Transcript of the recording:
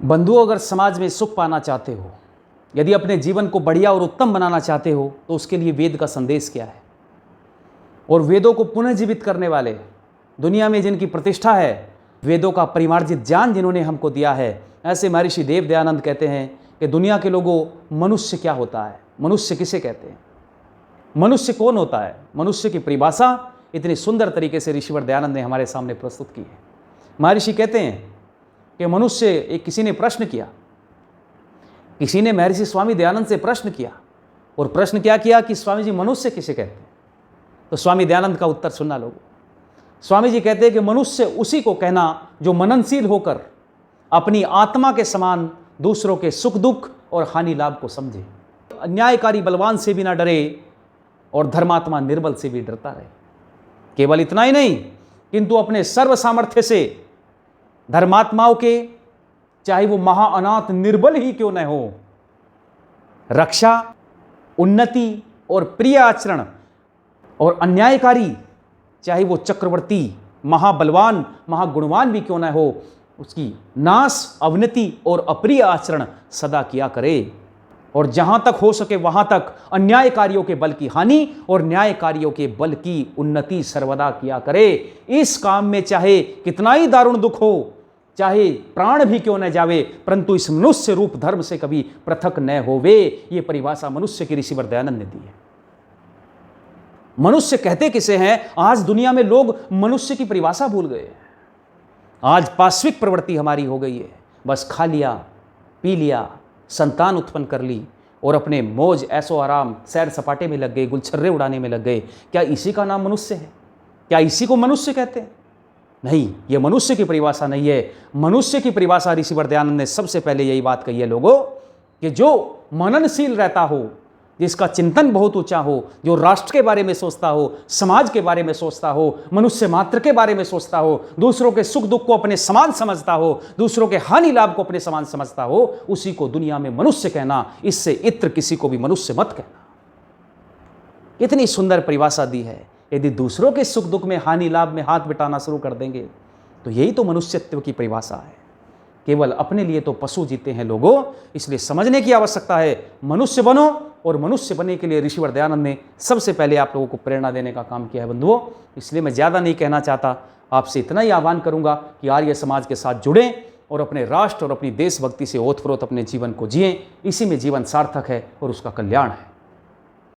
बंधुओं, अगर समाज में सुख पाना चाहते हो, यदि अपने जीवन को बढ़िया और उत्तम बनाना चाहते हो, तो उसके लिए वेद का संदेश क्या है और वेदों को पुनः जीवित करने वाले, दुनिया में जिनकी प्रतिष्ठा है, वेदों का परिमार्जित ज्ञान जिन्होंने हमको दिया है, ऐसे महर्षि देव दयानंद कहते हैं कि दुनिया के लोगों, मनुष्य क्या होता है, मनुष्य किसे कहते हैं, मनुष्य कौन होता है। मनुष्य की परिभाषा इतनी सुंदर तरीके से ऋषिवर दयानंद ने हमारे सामने प्रस्तुत की है। महर्षि कहते हैं कि मनुष्य, एक किसी ने प्रश्न किया, किसी ने महर्षि स्वामी दयानंद से प्रश्न किया, और प्रश्न क्या किया कि स्वामी जी मनुष्य किसे कहते हैं। तो स्वामी दयानंद का उत्तर सुनना लोगों। स्वामी जी कहते हैं कि मनुष्य उसी को कहना जो मननशील होकर अपनी आत्मा के समान दूसरों के सुख दुख और हानि लाभ को समझे, अन्यायकारी बलवान से भी ना डरे और धर्मात्मा निर्बल से भी डरता रहे। केवल इतना ही नहीं, किंतु अपने सर्व सामर्थ्य से धर्मात्माओं के, चाहे वो महाअनाथ निर्बल ही क्यों न हो, रक्षा, उन्नति और प्रिय आचरण, और अन्यायकारी, चाहे वो चक्रवर्ती, महाबलवान, महागुणवान भी क्यों न हो, उसकी नाश, अवनति और अप्रिय आचरण सदा किया करे। और जहां तक हो सके वहां तक अन्यायकारियों के बल की हानि और न्यायकारियों के बल की उन्नति सर्वदा किया करे। इस काम में चाहे कितना ही दारुण दुख हो, चाहे प्राण भी क्यों न जावे, परंतु इस मनुष्य रूप धर्म से कभी पृथक न होवे। ये परिभाषा मनुष्य की ऋषिवर दयानंद ने दी है। मनुष्य कहते किसे हैं? आज दुनिया में लोग मनुष्य की परिभाषा भूल गए। आज पाश्विक प्रवृत्ति हमारी हो गई है, बस खा लिया, पी लिया, संतान उत्पन्न कर ली और अपने मौज ऐसो आराम सैर सपाटे में लग गए, गुलछर्रे उड़ाने में लग गए। क्या इसी का नाम मनुष्य है? क्या इसी को मनुष्य कहते हैं? नहीं, ये मनुष्य की परिभाषा नहीं है। मनुष्य की परिभाषा ऋषिवर दयानंद ने सबसे पहले यही बात कही है लोगों, कि जो मननशील रहता हो, जिसका चिंतन बहुत ऊंचा हो, जो राष्ट्र के बारे में सोचता हो, समाज के बारे में सोचता हो, मनुष्य मात्र के बारे में सोचता हो, दूसरों के सुख दुख को अपने समान समझता हो, दूसरों के हानि लाभ को अपने समान समझता हो, उसी को दुनिया में मनुष्य कहना। इससे इत्र किसी को भी मनुष्य मत कहना। इतनी सुंदर परिभाषा दी है। यदि दूसरों के सुख दुख में, हानि लाभ में हाथ बटाना शुरू कर देंगे, तो यही तो मनुष्यत्व की परिभाषा है। केवल अपने लिए तो पशु जीते हैं लोगों, इसलिए समझने की आवश्यकता है। मनुष्य बनो, और मनुष्य बनने के लिए ऋषिवर दयानंद ने सबसे पहले आप लोगों को प्रेरणा देने का काम किया है बंधुओं। इसलिए मैं ज़्यादा नहीं कहना चाहता, आपसे इतना ही आह्वान करूंगा कि आर्य समाज के साथ जुड़ें और अपने राष्ट्र और अपनी देशभक्ति से ओतप्रोत अपने जीवन को जिएं। इसी में जीवन सार्थक है और उसका कल्याण है।